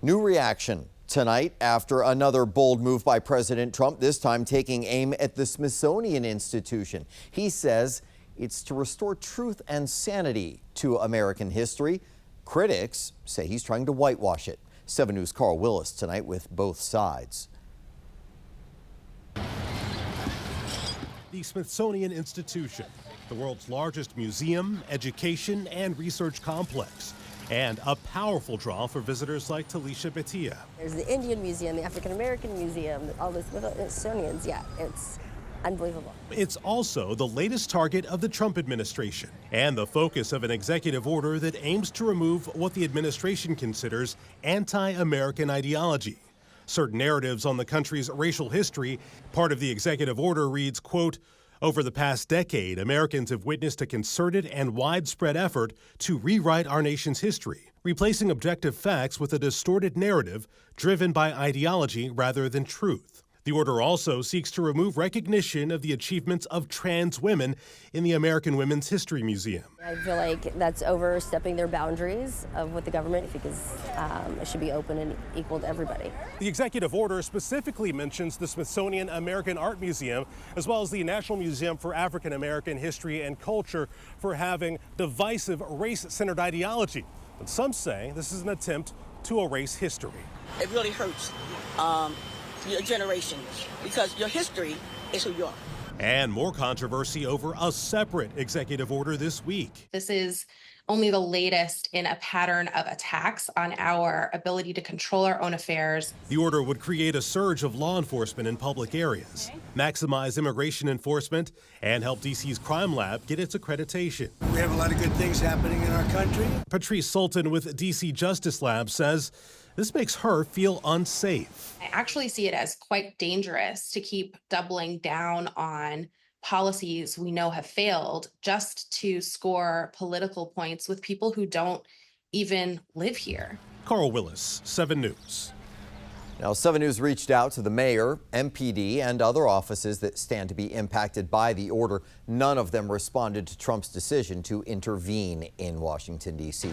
New reaction tonight after another bold move by President Trump, this time taking aim at the Smithsonian Institution. He says it's to restore truth and sanity to American history. Critics say he's trying to whitewash it. 7 News' Carl Willis tonight with both sides. The Smithsonian Institution, the world's largest museum, education, and research complex, and a powerful draw for visitors like Talisha Betia. There's the Indian Museum, the African American Museum, all the Smithsonian's. Yeah, it's unbelievable. It's also the latest target of the Trump administration and the focus of an executive order that aims to remove what the administration considers anti-American ideology. Certain narratives on the country's racial history. Part of the executive order reads, quote, "Over the past decade, Americans have witnessed a concerted and widespread effort to rewrite our nation's history, replacing objective facts with a distorted narrative driven by ideology rather than truth." The order also seeks to remove recognition of the achievements of trans women in the American Women's History Museum. I feel like that's overstepping their boundaries of what the government, because it should be open and equal to everybody. The executive order specifically mentions the Smithsonian American Art Museum, as well as the National Museum for African American History and Culture, for having divisive race-centered ideology. But some say this is an attempt to erase history. It really hurts your generation, because your history is who you are. And more controversy over a separate executive order this week. This is only the latest in a pattern of attacks on our ability to control our own affairs. The order would create a surge of law enforcement in public areas, maximize immigration enforcement, and help DC's crime lab get its accreditation. We have a lot of good things happening in our country. Patrice Sultan with DC Justice Lab says this makes her feel unsafe. I actually see it as quite dangerous to keep doubling down on policies we know have failed just to score political points with people who don't even live here. Carl Willis, 7 News. Now, 7 News reached out to the mayor, MPD, and other offices that stand to be impacted by the order. None of them responded to Trump's decision to intervene in Washington, D.C.